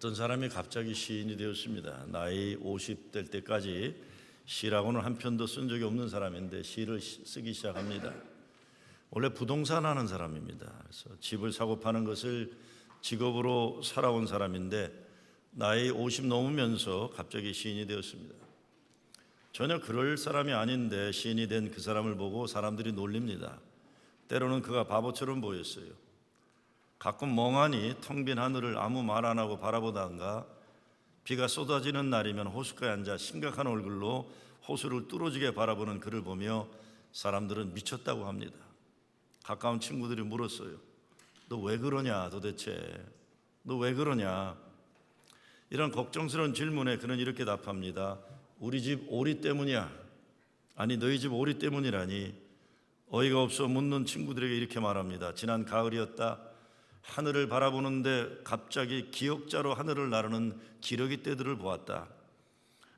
어떤 사람이 갑자기 시인이 되었습니다. 나이 50 될 때까지 시라고는 한 편도 쓴 적이 없는 사람인데 시를 쓰기 시작합니다. 원래 부동산 하는 사람입니다. 그래서 집을 사고 파는 것을 직업으로 살아온 사람인데 나이 50 넘으면서 갑자기 시인이 되었습니다. 전혀 그럴 사람이 아닌데 시인이 된 그 사람을 보고 사람들이 놀립니다. 때로는 그가 바보처럼 보였어요. 가끔 멍하니 텅 빈 하늘을 아무 말 안 하고 바라보다가 비가 쏟아지는 날이면 호숫가에 앉아 심각한 얼굴로 호수를 뚫어지게 바라보는 그를 보며 사람들은 미쳤다고 합니다. 가까운 친구들이 물었어요. 너 왜 그러냐 도대체? 너 왜 그러냐? 이런 걱정스러운 질문에 그는 이렇게 답합니다. 우리 집 오리 때문이야. 아니 너희 집 오리 때문이라니. 어이가 없어 묻는 친구들에게 이렇게 말합니다. 지난 가을이었다. 하늘을 바라보는데 갑자기 기역자로 하늘을 나르는 기러기떼들을 보았다.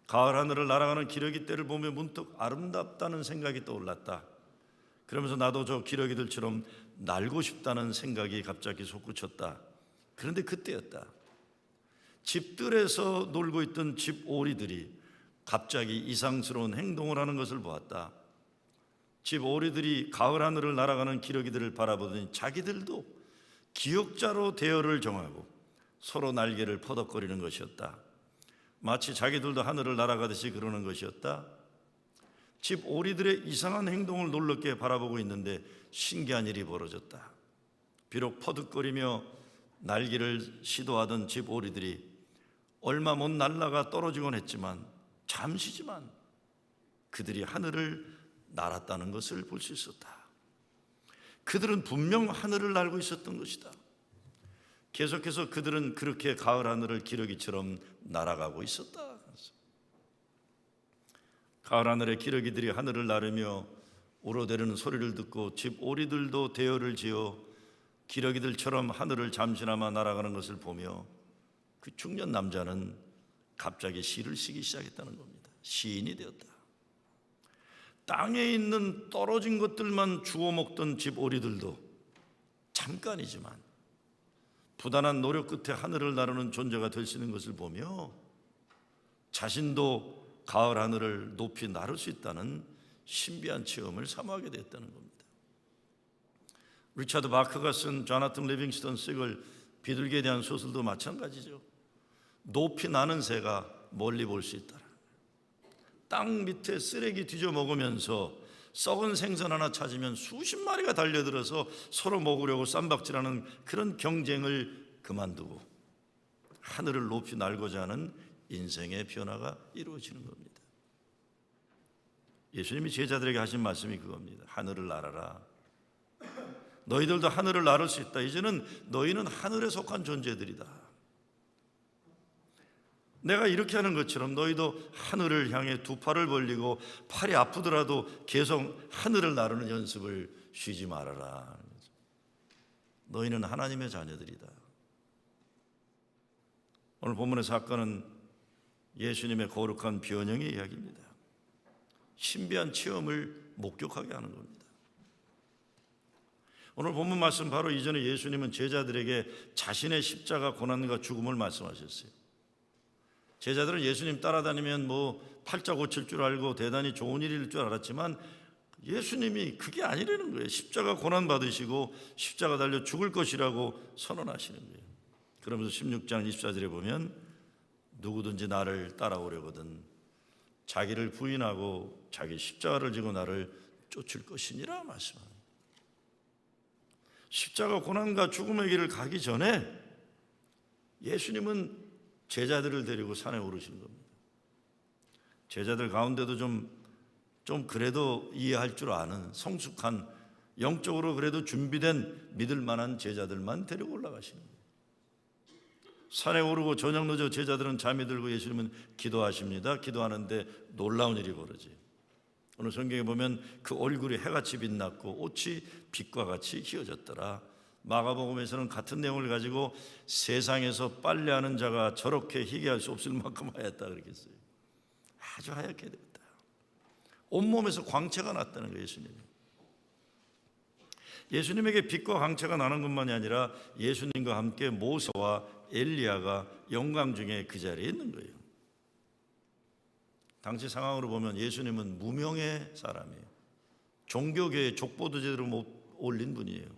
가을 하늘을 날아가는 기러기떼를 보며 문득 아름답다는 생각이 떠올랐다. 그러면서 나도 저 기러기들처럼 날고 싶다는 생각이 갑자기 솟구쳤다. 그런데 그때였다. 집들에서 놀고 있던 집 오리들이 갑자기 이상스러운 행동을 하는 것을 보았다. 집 오리들이 가을 하늘을 날아가는 기러기들을 바라보더니 자기들도 기역자로 대열을 정하고 서로 날개를 퍼덕거리는 것이었다. 마치 자기들도 하늘을 날아가듯이 그러는 것이었다. 집 오리들의 이상한 행동을 놀랍게 바라보고 있는데 신기한 일이 벌어졌다. 비록 퍼득거리며 날기를 시도하던 집 오리들이 얼마 못 날아가 떨어지곤 했지만 잠시지만 그들이 하늘을 날았다는 것을 볼 수 있었다. 그들은 분명 하늘을 날고 있었던 것이다. 계속해서 그들은 그렇게 가을 하늘을 기러기처럼 날아가고 있었다. 가을 하늘의 기러기들이 하늘을 나르며 우러대는 소리를 듣고 집 오리들도 대열을 지어 기러기들처럼 하늘을 잠시나마 날아가는 것을 보며 그 중년 남자는 갑자기 시를 쓰기 시작했다는 겁니다. 시인이 되었다. 땅에 있는 떨어진 것들만 주워 먹던 집 오리들도 잠깐이지만 부단한 노력 끝에 하늘을 나르는 존재가 될 수 있는 것을 보며 자신도 가을 하늘을 높이 나를 수 있다는 신비한 체험을 사모하게 됐다는 겁니다. 리차드 바크가 쓴 조나탄 리빙스턴 식을 비둘기에 대한 소설도 마찬가지죠. 높이 나는 새가 멀리 볼 수 있다. 땅 밑에 쓰레기 뒤져 먹으면서 썩은 생선 하나 찾으면 수십 마리가 달려들어서 서로 먹으려고 쌈박질하는 그런 경쟁을 그만두고 하늘을 높이 날고자 하는 인생의 변화가 이루어지는 겁니다. 예수님이 제자들에게 하신 말씀이 그겁니다. 하늘을 날아라. 너희들도 하늘을 날을 수 있다. 이제는 너희는 하늘에 속한 존재들이다. 내가 이렇게 하는 것처럼 너희도 하늘을 향해 두 팔을 벌리고 팔이 아프더라도 계속 하늘을 나르는 연습을 쉬지 말아라. 너희는 하나님의 자녀들이다. 오늘 본문의 사건은 예수님의 거룩한 변형의 이야기입니다. 신비한 체험을 목격하게 하는 겁니다. 오늘 본문 말씀 바로 이전에 예수님은 제자들에게 자신의 십자가 고난과 죽음을 말씀하셨어요. 제자들은 예수님 따라다니면 팔자 고칠 줄 알고 대단히 좋은 일일 줄 알았지만 예수님이 그게 아니라는 거예요. 십자가 고난 받으시고 십자가 달려 죽을 것이라고 선언하시는 거예요. 그러면서 16장 24절에 보면 누구든지 나를 따라오려거든 자기를 부인하고 자기 십자가를 지고 나를 쫓을 것이니라 말씀합니다. 십자가 고난과 죽음의 길을 가기 전에 예수님은 제자들을 데리고 산에 오르신 겁니다. 제자들 가운데도 좀 그래도 이해할 줄 아는 성숙한 영적으로 그래도 준비된 믿을 만한 제자들만 데리고 올라가시는 거예요. 산에 오르고 저녁 늦어 제자들은 잠이 들고 예수님은 기도하십니다. 기도하는데 놀라운 일이 벌어져요. 오늘 성경에 보면 그 얼굴이 해같이 빛났고 옷이 빛과 같이 휘어졌더라. 마가복음에서는 같은 내용을 가지고 세상에서 빨래하는 자가 저렇게 희귀할 수 없을 만큼 하얗다 그렇게 했어요. 아주 하얗게 됐다. 온몸에서 광채가 났다는 거예요. 예수님이. 예수님에게 빛과 광채가 나는 것만이 아니라 예수님과 함께 모세와 엘리야가 영광 중에 그 자리에 있는 거예요. 당시 상황으로 보면 예수님은 무명의 사람이에요. 종교계의 족보도 제대로 못 올린 분이에요.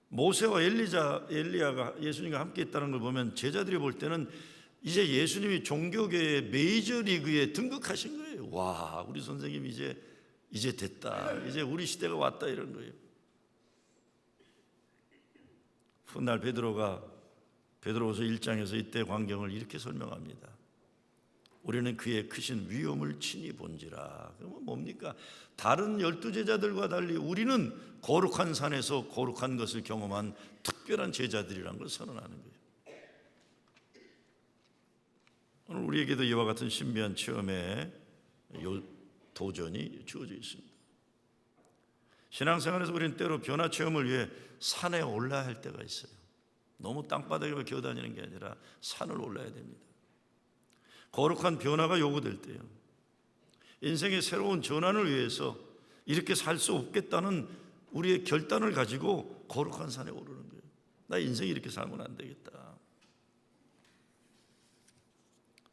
모세와 엘리야가 예수님과 함께 있다는 걸 보면 제자들이 볼 때는 이제 예수님이 종교계의 메이저리그에 등극하신 거예요. 와, 우리 선생님 이제 됐다. 이제 우리 시대가 왔다, 이런 거예요. 훗날 베드로후서 1장에서 이때 광경을 이렇게 설명합니다. 우리는 그의 크신 위엄을 친히 본지라. 그러면 뭡니까? 다른 12제자들과 달리 우리는 거룩한 산에서 거룩한 것을 경험한 특별한 제자들이라는 걸 선언하는 거예요. 오늘 우리에게도 이와 같은 신비한 체험에 도전이 주어져 있습니다. 신앙생활에서 우리는 때로 변화 체험을 위해 산에 올라야 할 때가 있어요. 너무 땅바닥에만 기어다니는 게 아니라 산을 올라야 됩니다. 거룩한 변화가 요구될 때요. 인생의 새로운 전환을 위해서 이렇게 살 수 없겠다는 우리의 결단을 가지고 거룩한 산에 오르는 거예요. 나 인생 이렇게 살면 안 되겠다.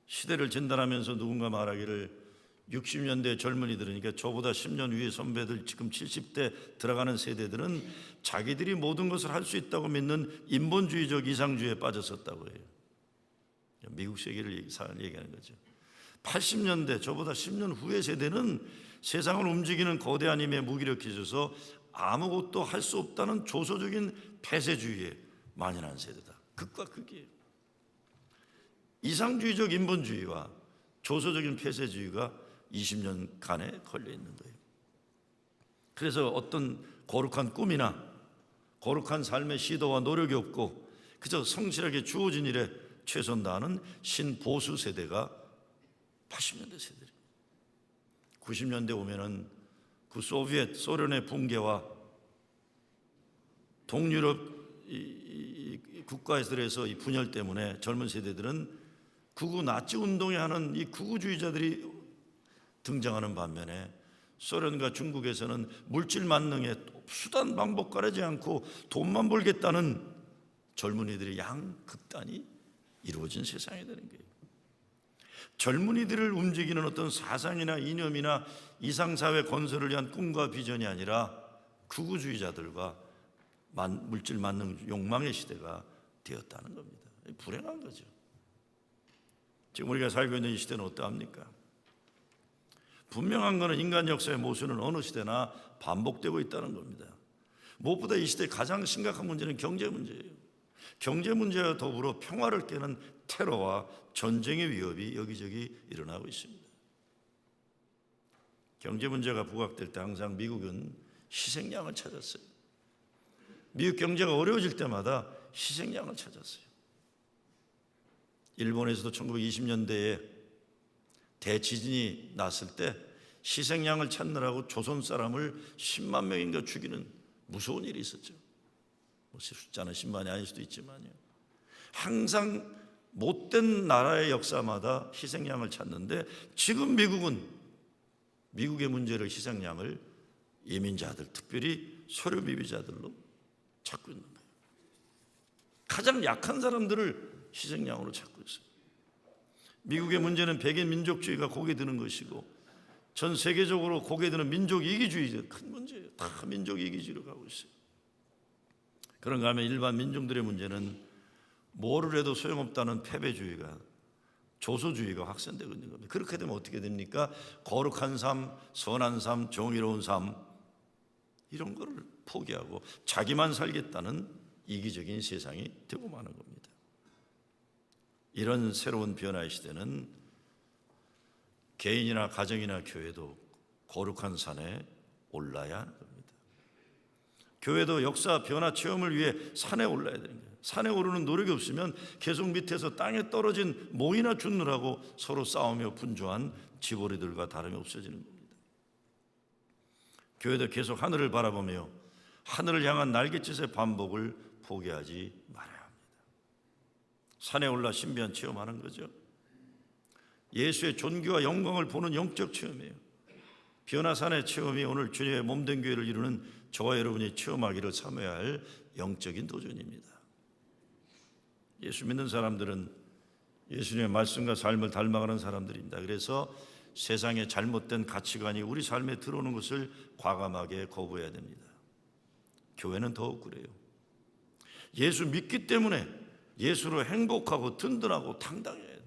시대를 진단하면서 누군가 말하기를 60년대 젊은이들은, 그러니까 저보다 10년 위의 선배들, 지금 70대 들어가는 세대들은 자기들이 모든 것을 할 수 있다고 믿는 인본주의적 이상주의에 빠졌었다고 해요. 미국 세계를 얘기하는 거죠. 80년대, 저보다 10년 후의 세대는 세상을 움직이는 거대한 힘에 무기력해져서 아무것도 할 수 없다는 조소적인 폐쇄주의에 만연한 세대다. 극과 극이에요. 이상주의적 인본주의와 조소적인 폐쇄주의가 20년간에 걸려 있는 거예요. 그래서 어떤 거룩한 꿈이나 거룩한 삶의 시도와 노력이 없고 그저 성실하게 주어진 일에 최선 다하는 신보수 세대가 80년대 세대예요. 90년대 오면은 그 소련의 붕괴와 동유럽 국가에서 이 분열 때문에 젊은 세대들은 극우 나치 운동에 하는 이 극우주의자들이 등장하는 반면에 소련과 중국에서는 물질 만능에 수단 방법 가리지 않고 돈만 벌겠다는 젊은이들의 양극단이 이루어진 세상이 되는 거예요. 젊은이들을 움직이는 어떤 사상이나 이념이나 이상사회 건설을 위한 꿈과 비전이 아니라 극우주의자들과 물질 만능 욕망의 시대가 되었다는 겁니다. 불행한 거죠. 지금 우리가 살고 있는 이 시대는 어떠합니까? 분명한 것은 인간 역사의 모순은 어느 시대나 반복되고 있다는 겁니다. 무엇보다 이 시대의 가장 심각한 문제는 경제 문제예요. 경제 문제와 더불어 평화를 깨는 테러와 전쟁의 위협이 여기저기 일어나고 있습니다. 경제 문제가 부각될 때 항상 미국은 희생양을 찾았어요. 미국 경제가 어려워질 때마다 희생양을 찾았어요. 일본에서도 1920년대에 대지진이 났을 때 희생양을 찾느라고 조선 사람을 10만 명인가 죽이는 무서운 일이 있었죠. 숫자는 10만이 아닐 수도 있지만요. 항상 못된 나라의 역사마다 희생양을 찾는데 지금 미국의 문제를 희생양을 이민자들, 특별히 소련 비비자들로 찾고 있는 거예요. 가장 약한 사람들을 희생양으로 찾고 있어요. 미국의 문제는 백인 민족주의가 고개 드는 것이고 전 세계적으로 고개 드는 민족 이기주의가 큰 문제예요. 다 민족 이기주의로 가고 있어요. 그런가 하면 일반 민중들의 문제는 뭐를 해도 소용없다는 패배주의가, 조소주의가 확산되고 있는 겁니다. 그렇게 되면 어떻게 됩니까? 거룩한 삶, 선한 삶, 정의로운 삶, 이런 거를 포기하고 자기만 살겠다는 이기적인 세상이 되고 마는 겁니다. 이런 새로운 변화의 시대는 개인이나 가정이나 교회도 거룩한 산에 올라야 하는 겁니다. 교회도 역사 변화 체험을 위해 산에 올라야 되는 거예요. 산에 오르는 노력이 없으면 계속 밑에서 땅에 떨어진 모이나 죽느라고 서로 싸우며 분주한 지보리들과 다름이 없어지는 겁니다. 교회도 계속 하늘을 바라보며 하늘을 향한 날갯짓의 반복을 포기하지 말아야 합니다. 산에 올라 신비한 체험하는 거죠. 예수의 존귀와 영광을 보는 영적 체험이에요. 변화산의 체험이 오늘 주님의 몸된 교회를 이루는 저와 여러분이 체험하기를 참여해야 할 영적인 도전입니다. 예수 믿는 사람들은 예수님의 말씀과 삶을 닮아가는 사람들입니다. 그래서 세상의 잘못된 가치관이 우리 삶에 들어오는 것을 과감하게 거부해야 됩니다. 교회는 더욱 그래요. 예수 믿기 때문에 예수로 행복하고 든든하고 당당해야 돼요.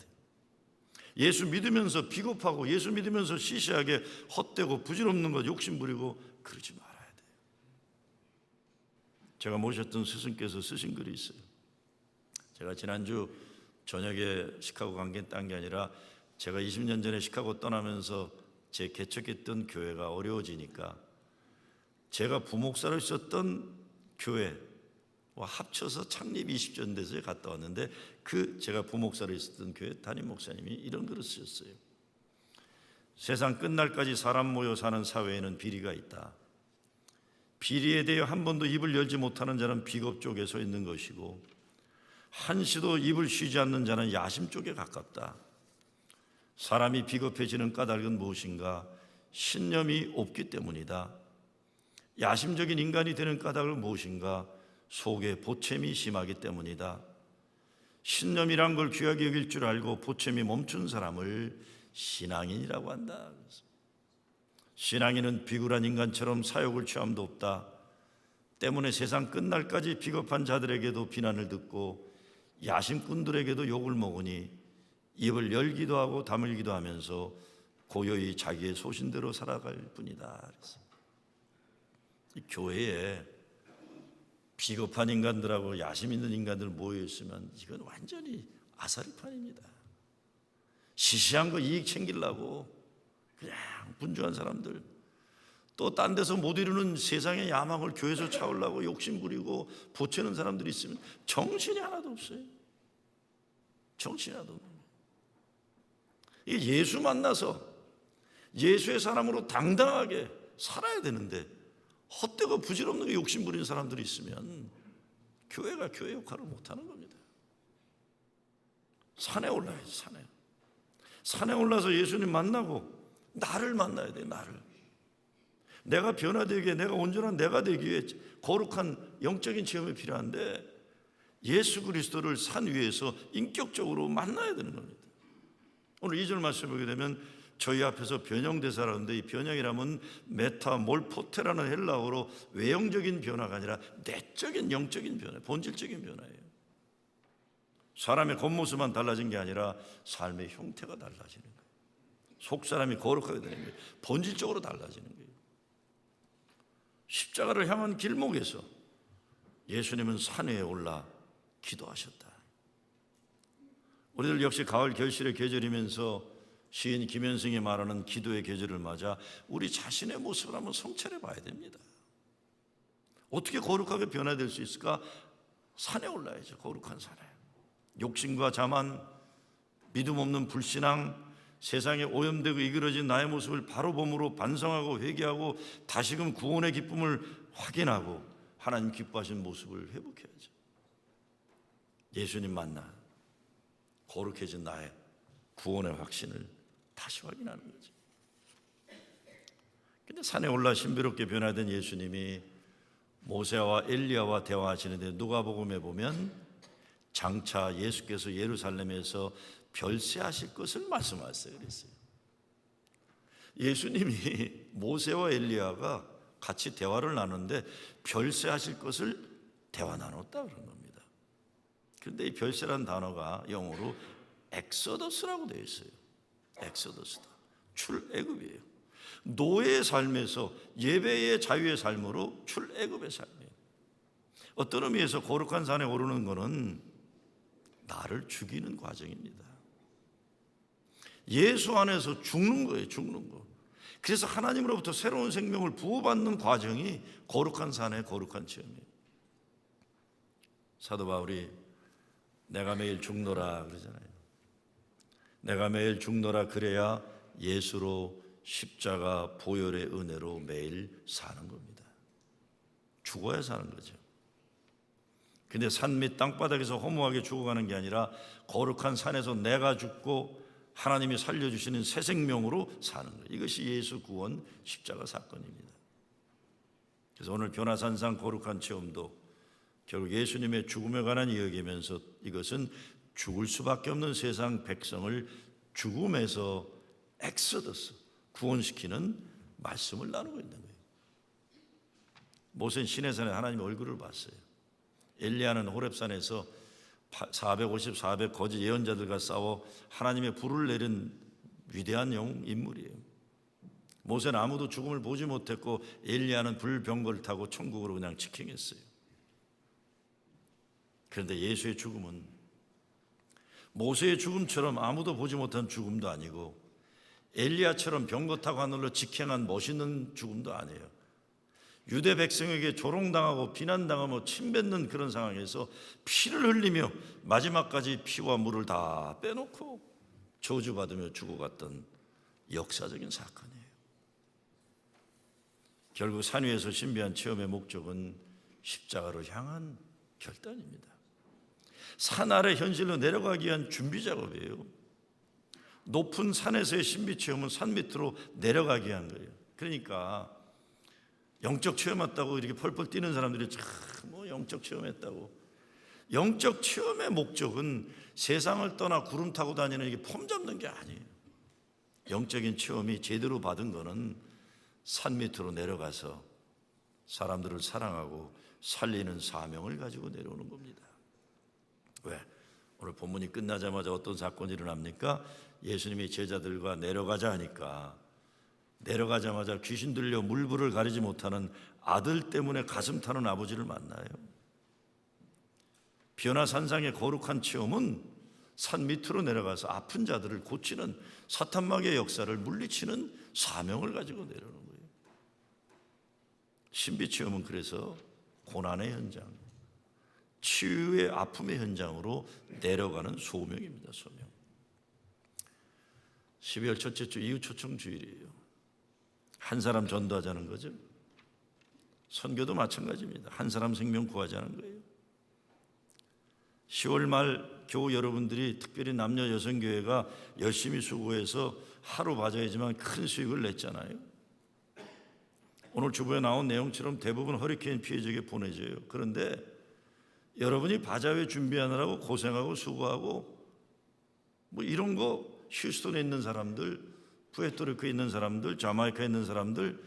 예수 믿으면서 비겁하고 예수 믿으면서 시시하게 헛되고 부질없는 것 욕심부리고 그러지 말아야 돼요. 제가 모셨던 스승께서 쓰신 글이 있어요. 제가 지난주 저녁에 시카고 간 게 딴 게 아니라 제가 20년 전에 시카고 떠나면서 제 개척했던 교회가 어려워지니까 제가 부목사로 있었던 교회와 합쳐서 창립 20년 돼서 갔다 왔는데 제가 부목사로 있었던 교회 담임 목사님이 이런 글을 쓰셨어요. 세상 끝날까지 사람 모여 사는 사회에는 비리가 있다. 비리에 대해 한 번도 입을 열지 못하는 자는 비겁 쪽에 서 있는 것이고 한시도 입을 쉬지 않는 자는 야심 쪽에 가깝다. 사람이 비겁해지는 까닭은 무엇인가? 신념이 없기 때문이다. 야심적인 인간이 되는 까닭은 무엇인가? 속에 보채미 심하기 때문이다. 신념이란 걸 귀하게 여길 줄 알고 보채미 멈춘 사람을 신앙인이라고 한다. 신앙인은 비굴한 인간처럼 사욕을 취함도 없다. 때문에 세상 끝날까지 비겁한 자들에게도 비난을 듣고 야심꾼들에게도 욕을 먹으니 입을 열기도 하고 다물기도 하면서 고요히 자기의 소신대로 살아갈 뿐이다. 이 교회에 비겁한 인간들하고 야심 있는 인간들 모여 있으면 이건 완전히 아사리판입니다. 시시한 거 이익 챙기려고 그냥 분주한 사람들, 또 딴 데서 못 이루는 세상의 야망을 교회에서 차오려고 욕심 부리고 보채는 사람들이 있으면 정신이 하나도 없어요. 정신이 하나도 없어요. 예수 만나서 예수의 사람으로 당당하게 살아야 되는데 헛되고 부질없는 욕심 부리는 사람들이 있으면 교회가 교회 역할을 못하는 겁니다. 산에 올라야지. 산에 올라서 예수님 만나고 나를 만나야 돼. 나를. 내가 변화되기 위해, 내가 온전한 내가 되기 위해 거룩한 영적인 체험이 필요한데 예수 그리스도를 산 위에서 인격적으로 만나야 되는 겁니다. 오늘 2절 말씀 보게 되면 저희 앞에서 변형대사라는데 이 변형이라면 메타몰포테라는 헬라어로 외형적인 변화가 아니라 내적인 영적인 변화, 본질적인 변화예요. 사람의 겉모습만 달라진 게 아니라 삶의 형태가 달라지는 거예요. 속사람이 거룩하게 되는 거예요. 본질적으로 달라지는 거예요. 십자가를 향한 길목에서 예수님은 산 위에 올라 기도하셨다. 우리들 역시 가을 결실의 계절이면서 시인 김현승이 말하는 기도의 계절을 맞아 우리 자신의 모습을 한번 성찰해 봐야 됩니다. 어떻게 거룩하게 변화될 수 있을까? 산에 올라야죠. 거룩한 산에. 욕심과 자만, 믿음 없는 불신앙, 세상에 오염되고 이그러진 나의 모습을 바로 봄으로 반성하고 회개하고 다시금 구원의 기쁨을 확인하고 하나님 기뻐하신 모습을 회복해야죠. 예수님 만나 거룩해진 나의 구원의 확신을 다시 확인하는 거죠. 근데 산에 올라 신비롭게 변화된 예수님이 모세와 엘리야와 대화하시는데 누가복음에 보면 장차 예수께서 예루살렘에서 별세하실 것을 말씀하셨어요. 그랬어요. 예수님이 모세와 엘리야가 같이 대화를 나누는데 별세하실 것을 대화 나눴다 그런 겁니다. 그런데 이 별세라는 단어가 영어로 엑소더스라고 되어 있어요. 엑소더스다. 출애굽이에요. 노예의 삶에서 예배의 자유의 삶으로 출애굽의 삶이에요. 어떤 의미에서 거룩한 산에 오르는 것은 나를 죽이는 과정입니다. 예수 안에서 죽는 거예요. 죽는 거. 그래서 하나님으로부터 새로운 생명을 부어받는 과정이 거룩한 산의 거룩한 체험이에요. 사도 바울이 내가 매일 죽노라 그러잖아요. 내가 매일 죽노라 그래야 예수로 십자가 보혈의 은혜로 매일 사는 겁니다. 죽어야 사는 거죠. 근데 산 밑 땅바닥에서 허무하게 죽어가는 게 아니라 거룩한 산에서 내가 죽고 하나님이 살려주시는 새 생명으로 사는 거예요. 이것이 예수 구원 십자가 사건입니다. 그래서 오늘 변화산상 거룩한 체험도 결국 예수님의 죽음에 관한 이야기면서 이것은 죽을 수밖에 없는 세상 백성을 죽음에서 엑소더스, 구원시키는 말씀을 나누고 있는 거예요. 모세는 시내산에 하나님의 얼굴을 봤어요. 엘리야는 호렙산에서 400 거짓 예언자들과 싸워 하나님의 불을 내린 위대한 인물이에요. 모세는 아무도 죽음을 보지 못했고 엘리야는 불병거를 타고 천국으로 그냥 직행했어요. 그런데 예수의 죽음은 모세의 죽음처럼 아무도 보지 못한 죽음도 아니고 엘리야처럼 병거 타고 하늘로 직행한 멋있는 죽음도 아니에요. 유대 백성에게 조롱당하고 비난당하고 침뱉는 그런 상황에서 피를 흘리며 마지막까지 피와 물을 다 빼놓고 저주받으며 죽어갔던 역사적인 사건이에요. 결국 산 위에서 신비한 체험의 목적은 십자가로 향한 결단입니다. 산 아래 현실로 내려가기 위한 준비 작업이에요. 높은 산에서의 신비 체험은 산 밑으로 내려가기 위한 거예요. 그러니까 영적 체험했다고 이렇게 펄펄 뛰는 사람들이 뭐 영적 체험했다고. 영적 체험의 목적은 세상을 떠나 구름 타고 다니는 이게 폼 잡는 게 아니에요. 영적인 체험이 제대로 받은 거는 산 밑으로 내려가서 사람들을 사랑하고 살리는 사명을 가지고 내려오는 겁니다. 왜? 오늘 본문이 끝나자마자 어떤 사건이 일어납니까? 예수님이 제자들과 내려가자 하니까 내려가자마자 귀신 들려 물불을 가리지 못하는 아들 때문에 가슴 타는 아버지를 만나요. 변화산상의 거룩한 체험은 산 밑으로 내려가서 아픈 자들을 고치는 사탄마귀의 역사를 물리치는 사명을 가지고 내려오는 거예요. 신비 체험은 그래서 고난의 현장, 치유의 아픔의 현장으로 내려가는 소명입니다. 소명. 12월 첫째 주 이후 초청 주일이에요. 한 사람 전도하자는 거죠. 선교도 마찬가지입니다. 한 사람 생명 구하자는 거예요. 10월 말 교우 여러분들이 특별히 남녀 여성교회가 열심히 수고해서 하루 바자이지만 큰 수익을 냈잖아요. 오늘 주보에 나온 내용처럼 대부분 허리케인 피해지게 보내져요. 그런데 여러분이 바자회 준비하느라고 고생하고 수고하고 뭐 이런 거 휴스턴에 있는 사람들, 푸에르토리코에 있는 사람들, 자마이카에 있는 사람들,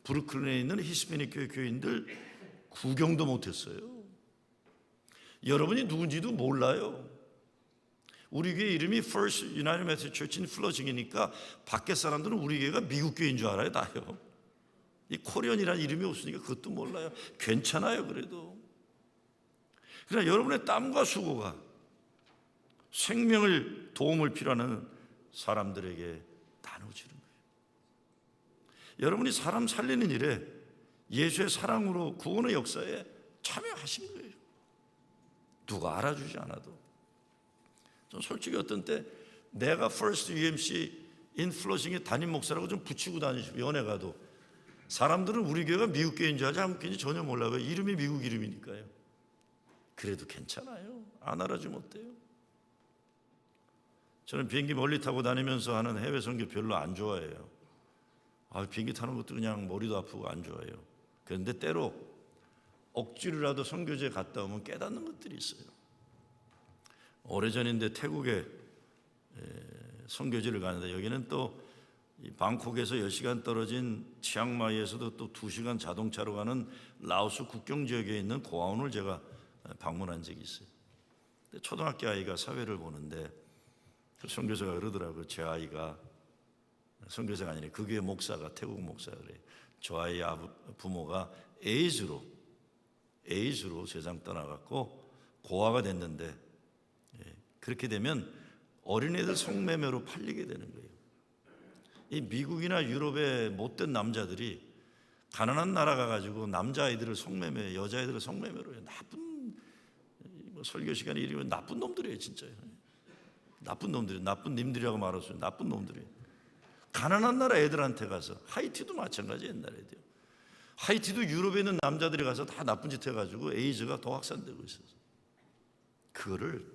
브루클린에 있는 히스패닉 교회 교인들 구경도 못했어요. 여러분이 누군지도 몰라요. 우리 교회 이름이 First United Methodist Church in Flushing이니까 밖에 사람들은 우리 교회가 미국 교회인 줄 알아요. 다요. 이 코리언이라는 이름이 없으니까 그것도 몰라요. 괜찮아요. 그래도. 그러나 여러분의 땀과 수고가 생명을 도움을 필요하는 사람들에게 나눠지는 거예요. 여러분이 사람 살리는 일에 예수의 사랑으로 구원의 역사에 참여하신 거예요. 누가 알아주지 않아도. 전 솔직히 어떤 때 내가 First UMC in Flushing의 담임 목사라고 좀 붙이고 다니시고 연애 가도 사람들은 우리 교회가 미국 교회인 줄 알지 한국 교회인지 전혀 몰라요. 이름이 미국 이름이니까요. 그래도 괜찮아요. 안 알아주면 어때요? 저는 비행기 멀리 타고 다니면서 하는 해외 선교 별로 안 좋아해요. 비행기 타는 것도 그냥 머리도 아프고 안 좋아해요. 그런데 때로 억지로라도 선교지에 갔다 오면 깨닫는 것들이 있어요. 오래전인데 태국에 선교지를 가는데 여기는 또 방콕에서 10시간 떨어진 치앙마이에서도 또 2시간 자동차로 가는 라오스 국경 지역에 있는 고아원을 제가 방문한 적이 있어요. 초등학교 아이가 사회를 보는데 그 선교사가 그러더라고요. 제 아이가 선교사가 아니라 그 교회 목사가 태국 목사가 그래요. 저 아이 부모가 에이즈로 세상 떠나갔고 고아가 됐는데 그렇게 되면 어린애들 성매매로 팔리게 되는 거예요. 이 미국이나 유럽의 못된 남자들이 가난한 나라 가가지고 남자아이들을 성매매, 여자아이들을 성매매로 해요. 나쁜 설교 시간에 이르면 나쁜 놈들이에요, 진짜. 나쁜 놈들이, 나쁜 님들이라고 말했어요. 나쁜 놈들이에요. 가난한 나라 애들한테 가서 하이티도 마찬가지 옛날에도요. 하이티도 유럽에 있는 남자들이 가서 다 나쁜 짓 해가지고 에이즈가 더 확산되고 있어서 그거를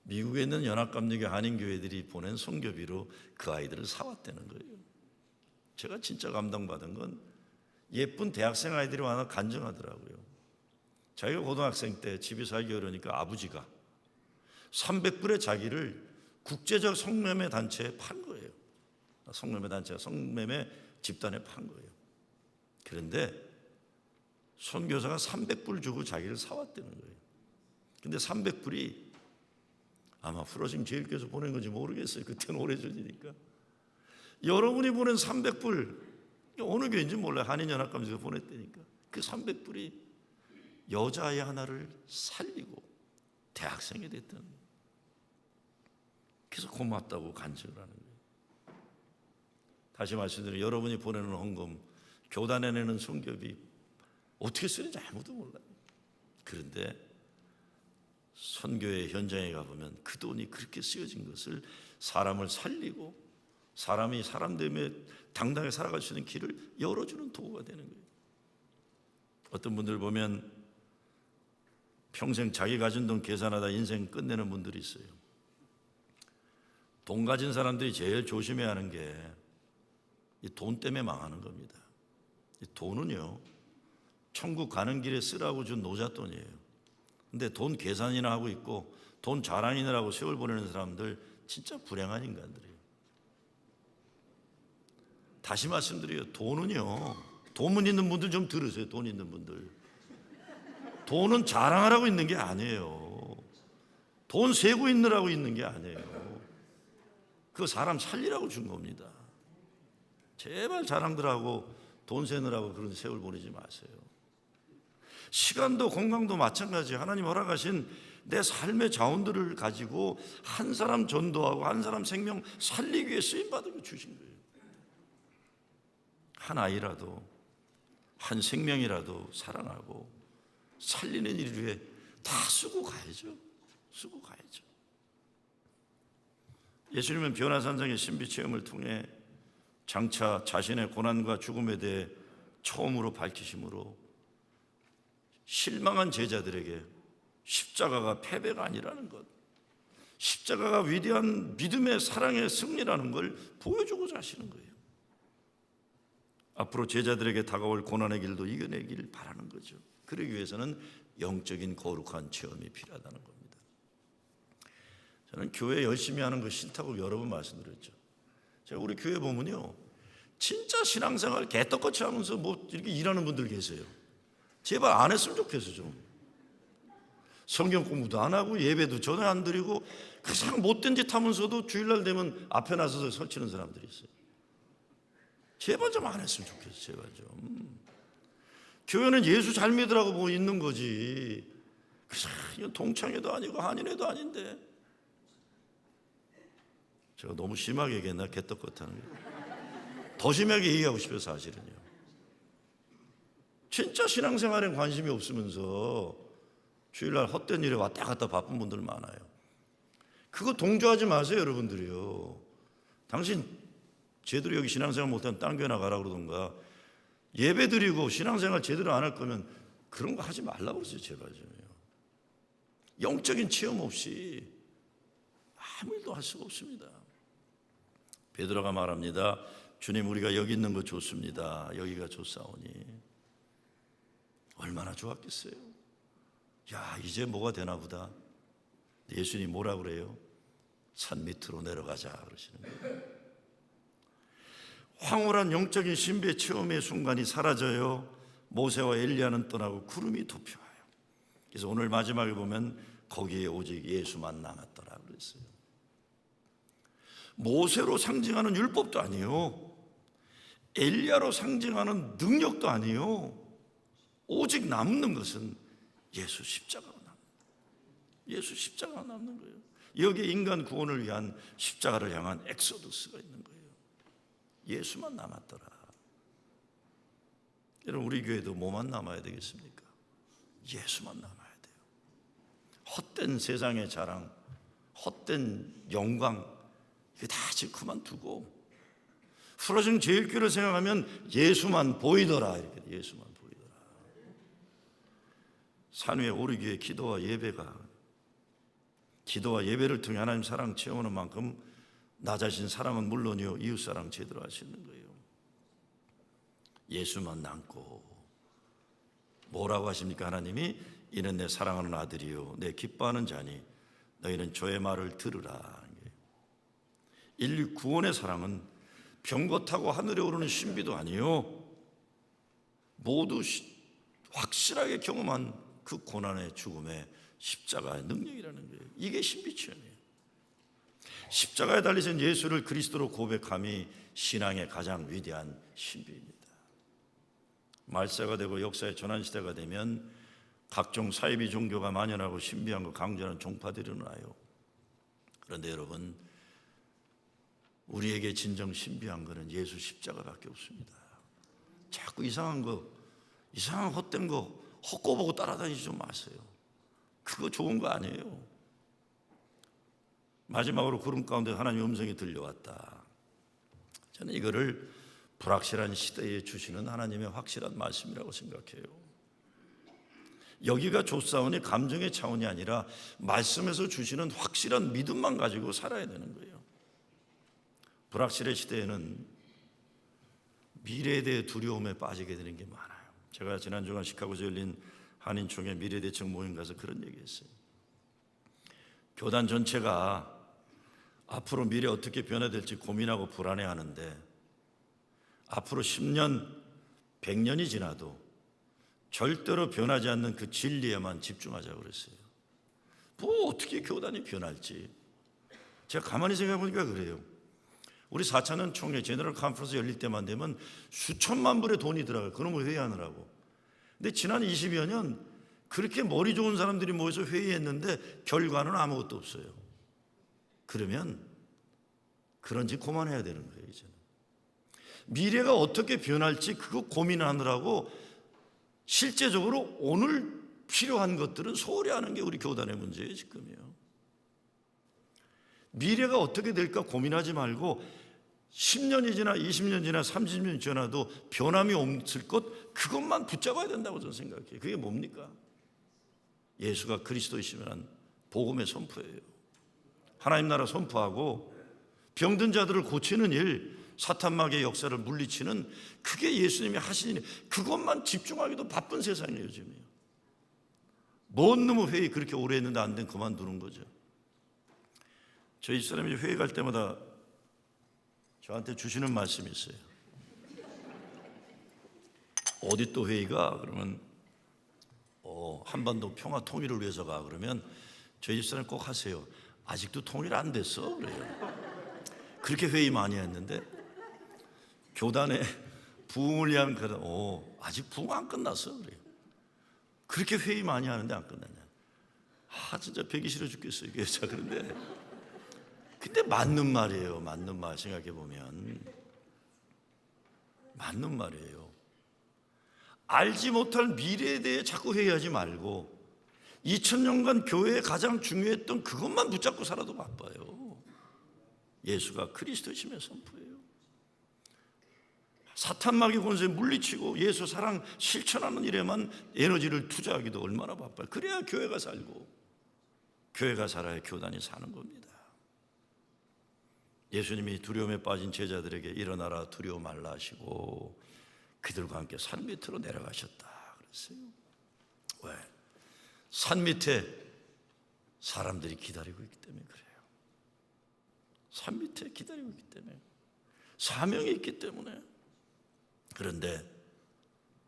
미국에 있는 연합감리교 한인교회들이 보낸 선교비로 그 아이들을 사왔다는 거예요. 제가 진짜 감동받은 건 예쁜 대학생 아이들이 와서 간증하더라고요. 자기가 고등학생 때 집이 살기 어려우니까 아버지가 300불의 자기를 국제적 성매매 단체에 판 거예요. 성매매 단체가 성매매 집단에 판 거예요. 그런데 선교사가 300불 주고 자기를 사왔다는 거예요. 근데 300불이 아마 프로심 제일교회에서 보낸 건지 모르겠어요. 그때는 오래전이니까. 여러분이 보낸 300불, 어느 교회인지 몰라요. 한인연합감에서 보냈다니까. 그 300불이 여자아이 하나를 살리고 대학생이 됐던 거예요. 그래서 고맙다고 간증을 하는 거예요. 다시 말씀드리면 여러분이 보내는 헌금, 교단에 내는 선교비 어떻게 쓰는지 아무도 몰라요. 그런데 선교의 현장에 가보면 그 돈이 그렇게 쓰여진 것을 사람을 살리고 사람이 사람 때문에 당당하게 살아갈 수 있는 길을 열어주는 도구가 되는 거예요. 어떤 분들 보면 평생 자기 가진 돈 계산하다 인생 끝내는 분들이 있어요. 돈 가진 사람들이 제일 조심해야 하는 게 이 돈 때문에 망하는 겁니다. 이 돈은요, 천국 가는 길에 쓰라고 준 노잣돈이에요. 근데 돈 계산이나 하고 있고 돈 자랑이나 하고 세월 보내는 사람들 진짜 불행한 인간들이에요. 다시 말씀드려요. 돈은요, 돈 있는 분들 좀 들으세요. 돈 있는 분들, 돈은 자랑하라고 있는 게 아니에요. 돈 세고 있느라고 있는 게 아니에요. 그 사람 살리라고 준 겁니다. 제발 자랑들 하고 돈 세느라고 그런 세월 보내지 마세요. 시간도 건강도 마찬가지예요. 하나님 허락하신 내 삶의 자원들을 가지고 한 사람 전도하고 한 사람 생명 살리기 위해 쓰임받은 거 주신 거예요. 한 아이라도 한 생명이라도 사랑하고 살리는 일 위해 다 쓰고 가야죠. 쓰고 가야죠. 예수님은 변화산상의 신비체험을 통해 장차 자신의 고난과 죽음에 대해 처음으로 밝히심으로 실망한 제자들에게 십자가가 패배가 아니라는 것, 십자가가 위대한 믿음의 사랑의 승리라는 걸 보여주고자 하시는 거예요. 앞으로 제자들에게 다가올 고난의 길도 이겨내길 바라는 거죠. 그러기 위해서는 영적인 거룩한 체험이 필요하다는 겁니다. 저는 교회 열심히 하는 거 싫다고 여러 번 말씀드렸죠. 제가 우리 교회 보면요, 진짜 신앙생활 개떡같이 하면서 뭐 이렇게 일하는 분들 계세요. 제발 안 했으면 좋겠어요. 좀 성경 공부도 안 하고 예배도 전혀 안 드리고 그냥 못된 짓 하면서도 주일날 되면 앞에 나서서 설치는 사람들이 있어요. 제발 좀 안 했으면 좋겠어요. 제발 좀. 교회는 예수 잘 믿으라고 뭐 있는 거지. 그냥 동창회도 아니고 한인회도 아닌데. 제가 너무 심하게 얘기했나? 개떡같다는 게. 더 심하게 얘기하고 싶어요. 사실은요. 진짜 신앙생활에 관심이 없으면서 주일날 헛된 일에 왔다 갔다 바쁜 분들 많아요. 그거 동조하지 마세요. 여러분들이요. 당신 제대로 여기 신앙생활 못하면 딴 교회 나가라 그러던가, 예배 드리고 신앙생활 제대로 안 할 거면 그런 거 하지 말라고 그러세요. 제발 좀요. 영적인 체험 없이 아무 일도 할 수가 없습니다. 베드로가 말합니다. 주님, 우리가 여기 있는 거 좋습니다. 여기가 좋사오니. 얼마나 좋았겠어요. 야, 이제 뭐가 되나 보다. 예수님 뭐라 그래요? 산 밑으로 내려가자 그러시는 거예요. 황홀한 영적인 신비의 체험의 순간이 사라져요. 모세와 엘리야는 떠나고 구름이 덮여와요. 그래서 오늘 마지막에 보면 거기에 오직 예수만 남았더라 그랬어요. 모세로 상징하는 율법도 아니에요. 엘리야로 상징하는 능력도 아니에요. 오직 남는 것은 예수 십자가가 남는 거예요. 예수 십자가가 남는 거예요. 여기에 인간 구원을 위한 십자가를 향한 엑소더스가 있는 거예요. 예수만 남았더라. 여러분, 우리 교회도 뭐만 남아야 되겠습니까? 예수만 남아야 돼요. 헛된 세상의 자랑, 헛된 영광, 이거 다 지금 그만두고 프로중 제일교회를 생각하면 예수만 보이더라. 이렇게 예수만 보이더라. 산 위에 오르기 위해 기도와 예배를 통해 하나님 사랑 체험하는 만큼 나 자신 사랑은 물론이요 이웃사랑 제대로 할 수 있는 거예요. 예수만 남고. 뭐라고 하십니까? 하나님이 이는 내 사랑하는 아들이요 내 기뻐하는 자니 너희는 저의 말을 들으라. 인류 구원의 사랑은 병거 타고 하늘에 오르는 신비도 아니요, 모두 확실하게 경험한 그 고난의 죽음의 십자가의 능력이라는 거예요. 이게 신비 체험이에요. 십자가에 달리신 예수를 그리스도로 고백함이 신앙의 가장 위대한 신비입니다. 말세가 되고 역사의 전환시대가 되면 각종 사이비 종교가 만연하고 신비한 거 강조하는 종파들이 일어나요. 그런데 여러분, 우리에게 진정 신비한 것은 예수 십자가밖에 없습니다. 자꾸 이상한 거, 이상한 헛된 거 헛고보고 따라다니지 좀 마세요. 그거 좋은 거 아니에요. 마지막으로 구름 가운데 하나님의 음성이 들려왔다. 저는 이거를 불확실한 시대에 주시는 하나님의 확실한 말씀이라고 생각해요. 여기가 조사원이 감정의 차원이 아니라 말씀에서 주시는 확실한 믿음만 가지고 살아야 되는 거예요. 불확실의 시대에는 미래에 대해 두려움에 빠지게 되는 게 많아요. 제가 지난 주간 시카고에서 열린 한인총회 미래대책 모임 가서 그런 얘기했어요. 교단 전체가 앞으로 미래 어떻게 변화될지 고민하고 불안해하는데 앞으로 10년, 100년이 지나도 절대로 변하지 않는 그 진리에만 집중하자고 그랬어요. 뭐 어떻게 교단이 변할지. 제가 가만히 생각해 보니까 그래요. 우리 4차년 총회 제너럴 컨퍼런스 열릴 때만 되면 수천만 불의 돈이 들어가요. 그놈을 회의하느라고. 근데 지난 20여 년 그렇게 머리 좋은 사람들이 모여서 회의했는데 결과는 아무것도 없어요. 그러면 그런 짓 그만해야 되는 거예요. 이제는 미래가 어떻게 변할지 그거 고민하느라고 실제적으로 오늘 필요한 것들은 소홀히 하는 게 우리 교단의 문제예요. 지금이요. 미래가 어떻게 될까 고민하지 말고 10년이 지나 20년 지나 30년 지나도 변함이 없을 것, 그것만 붙잡아야 된다고 저는 생각해요. 그게 뭡니까? 예수가 그리스도이시면 복음의 선포예요. 하나님 나라 선포하고 병든 자들을 고치는 일, 사탄마귀의 역사를 물리치는, 그게 예수님이 하신 일. 그것만 집중하기도 바쁜 세상이에요. 요즘이요. 뭔 놈의 회의 그렇게 오래 했는데 안 된 그만두는 거죠. 저희 집사람이 회의 갈 때마다 저한테 주시는 말씀이 있어요. 어디 또 회의가? 그러면 한반도 평화 통일을 위해서 가. 그러면 저희 집사람이 꼭 하세요. 아직도 통일 안 됐어? 그래요. 그렇게 회의 많이 했는데 교단에 부흥을 위한 그런, 아직 부흥 안 끝났어? 그래요. 그렇게 회의 많이 하는데 안 끝났냐? 진짜 배기 싫어 죽겠어요. 자, 그런데 근데 맞는 말이에요. 맞는 말 생각해 보면 맞는 말이에요. 알지 못할 미래에 대해 자꾸 회의하지 말고 2000년간 교회에 가장 중요했던 그것만 붙잡고 살아도 바빠요. 예수가 그리스도이심의 선포예요. 사탄마귀 권세 물리치고 예수 사랑 실천하는 일에만 에너지를 투자하기도 얼마나 바빠요. 그래야 교회가 살고, 교회가 살아야 교단이 사는 겁니다. 예수님이 두려움에 빠진 제자들에게 일어나라 두려워 말라 하시고 그들과 함께 산 밑으로 내려가셨다 그랬어요. 왜? 산 밑에 사람들이 기다리고 있기 때문에 그래요. 산 밑에 기다리고 있기 때문에, 사명이 있기 때문에. 그런데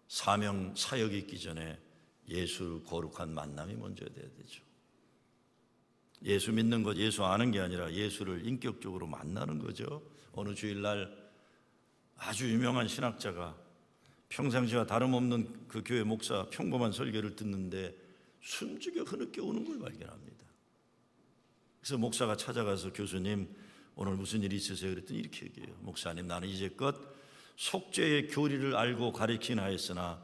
사명, 사역이 있기 전에 예수 거룩한 만남이 먼저 돼야 되죠. 예수 믿는 것, 예수 아는 게 아니라 예수를 인격적으로 만나는 거죠. 어느 주일날 아주 유명한 신학자가 평상시와 다름없는 그 교회 목사 평범한 설교를 듣는데 숨죽여 흐느껴 우는 걸 발견합니다. 그래서 목사가 찾아가서 교수님 오늘 무슨 일이 있으세요? 그랬더니 이렇게 얘기해요. 목사님, 나는 이제껏 속죄의 교리를 알고 가르치긴 하였으나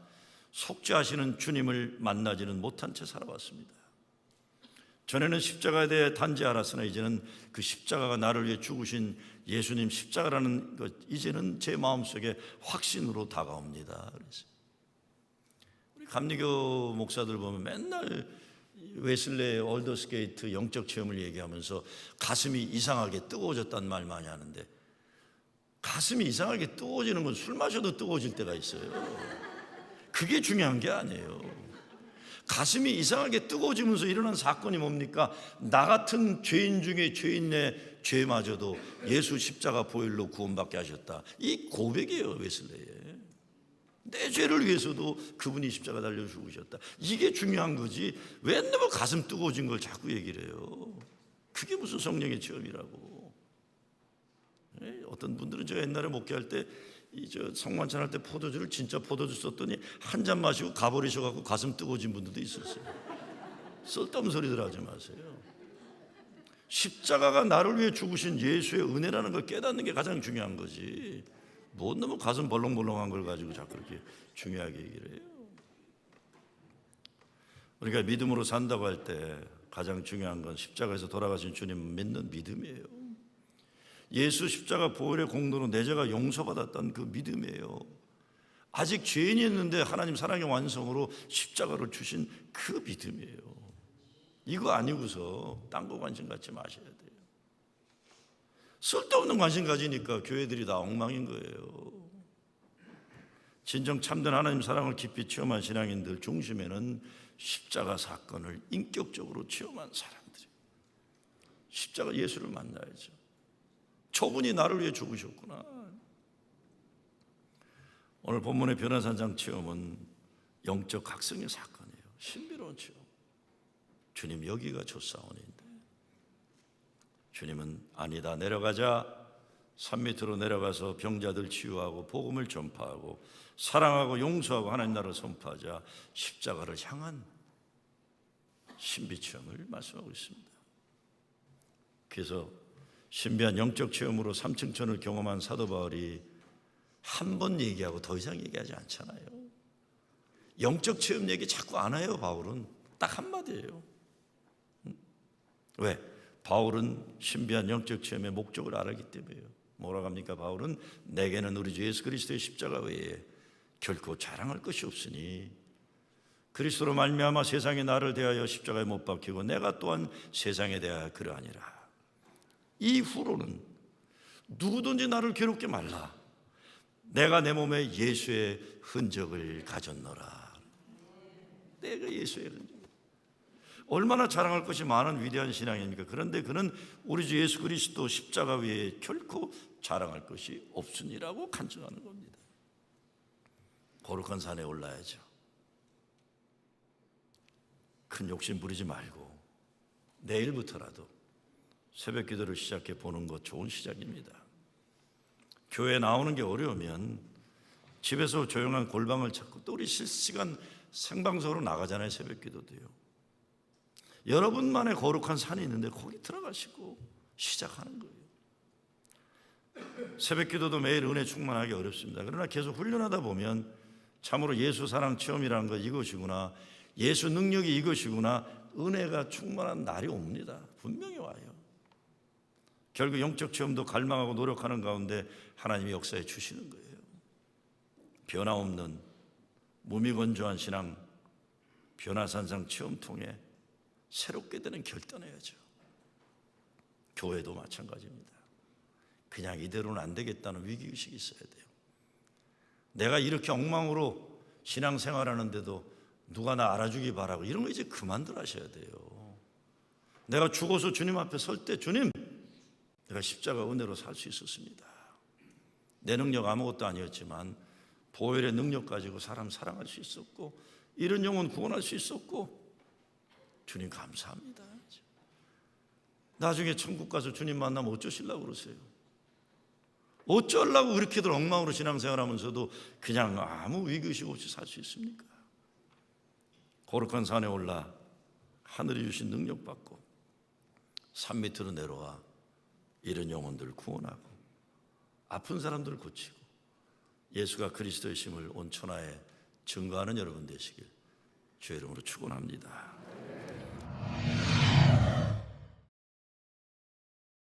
속죄하시는 주님을 만나지는 못한 채 살아왔습니다. 전에는 십자가에 대해 단지 알았으나 이제는 그 십자가가 나를 위해 죽으신 예수님 십자가라는 것, 이제는 제 마음속에 확신으로 다가옵니다. 그래서 우리 감리교 목사들 보면 맨날 웨슬레의 올더스게이트 영적 체험을 얘기하면서 가슴이 이상하게 뜨거워졌다는 말 많이 하는데, 가슴이 이상하게 뜨거워지는 건 술 마셔도 뜨거워질 때가 있어요. 그게 중요한 게 아니에요. 가슴이 이상하게 뜨거워지면서 일어난 사건이 뭡니까? 나 같은 죄인 중에 죄인의 죄마저도 예수 십자가 보혈로 구원받게 하셨다. 이 고백이에요. 웨슬레의. 내 죄를 위해서도 그분이 십자가 달려 죽으셨다. 이게 중요한 거지. 왜 너무 가슴 뜨거워진 걸 자꾸 얘기를 해요. 그게 무슨 성령의 체험이라고. 어떤 분들은 제가 옛날에 목회할 때 성만찬 할 때 포도주를 진짜 포도주 썼더니 한 잔 마시고 가버리셔갖고 가슴 뜨거워진 분들도 있었어요. 쓸데없는 소리들 하지 마세요. 십자가가 나를 위해 죽으신 예수의 은혜라는 걸 깨닫는 게 가장 중요한 거지. 뭐 너무 가슴 벌렁벌렁한 걸 가지고 자꾸 그렇게 중요하게 얘기를 해요. 우리가 믿음으로 산다고 할 때 가장 중요한 건 십자가에서 돌아가신 주님 믿는 믿음이에요. 예수 십자가 보혈의 공로로 내 죄가 용서받았다는 그 믿음이에요. 아직 죄인이었는데 하나님 사랑의 완성으로 십자가를 주신 그 믿음이에요. 이거 아니고서 딴 거 관심 갖지 마셔야 돼요. 쓸데없는 관심 가지니까 교회들이 다 엉망인 거예요. 진정 참된 하나님 사랑을 깊이 체험한 신앙인들 중심에는 십자가 사건을 인격적으로 체험한 사람들이에요. 십자가 예수를 만나야죠. 저분이 나를 위해 죽으셨구나. 오늘 본문의 변화산장 체험은 영적 각성의 사건이에요. 신비로운 체험. 주님 여기가 좋사오니인데 주님은 아니다 내려가자. 산 밑으로 내려가서 병자들 치유하고 복음을 전파하고 사랑하고 용서하고 하나님 나라를 선포하자. 십자가를 향한 신비 체험을 말씀하고 있습니다. 그래서 신비한 영적 체험으로 삼층천을 경험한 사도 바울이 한 번 얘기하고 더 이상 얘기하지 않잖아요. 영적 체험 얘기 자꾸 안 해요. 바울은 딱 한마디예요. 왜? 바울은 신비한 영적 체험의 목적을 알았기 때문이에요. 뭐라고 합니까? 바울은 내게는 우리 주 예수 그리스도의 십자가 외에 결코 자랑할 것이 없으니 그리스도로 말미암아 세상이 나를 대하여 십자가에 못 박히고 내가 또한 세상에 대하여 그러하니라. 이후로는 누구든지 나를 괴롭게 말라. 내가 내 몸에 예수의 흔적을 가졌노라. 내가 예수의 흔적. 얼마나 자랑할 것이 많은 위대한 신앙입니까? 그런데 그는 우리 주 예수 그리스도 십자가 외에 결코 자랑할 것이 없으니라고 간증하는 겁니다. 거룩한 산에 올라야죠. 큰 욕심 부리지 말고 내일부터라도 새벽 기도를 시작해 보는 것 좋은 시작입니다. 교회 나오는 게 어려우면 집에서 조용한 골방을 찾고 또 우리 실시간 생방송으로 나가잖아요. 새벽 기도도요. 여러분만의 거룩한 산이 있는데 거기 들어가시고 시작하는 거예요. 새벽 기도도 매일 은혜 충만하기 어렵습니다. 그러나 계속 훈련하다 보면 참으로 예수 사랑 체험이라는 것 이것이구나, 예수 능력이 이것이구나, 은혜가 충만한 날이 옵니다. 분명히 와요. 결국 영적 체험도 갈망하고 노력하는 가운데 하나님이 역사해 주시는 거예요. 변화없는 무미건조한 신앙, 변화산상 체험 통해 새롭게 되는 결단해야죠. 교회도 마찬가지입니다. 그냥 이대로는 안 되겠다는 위기의식이 있어야 돼요. 내가 이렇게 엉망으로 신앙생활하는데도 누가 나 알아주기 바라고 이런 거 이제 그만들 하셔야 돼요. 내가 죽어서 주님 앞에 설 때 주님, 내가 십자가 은혜로 살 수 있었습니다. 내 능력 아무것도 아니었지만 보혈의 능력 가지고 사람 사랑할 수 있었고 이런 영혼 구원할 수 있었고 주님 감사합니다. 나중에 천국 가서 주님 만나면 어쩌시려고 그러세요? 어쩌려고 그렇게들 엉망으로 신앙생활하면서도 그냥 아무 위기의식 없이 살 수 있습니까? 거룩한 산에 올라 하늘이 주신 능력 받고 산 밑으로 내려와 이런 영혼들을 구원하고 아픈 사람들을 고치고 예수가 그리스도의 심을 온 천하에 증거하는 여러분 되시길 주의 이름으로 축원합니다.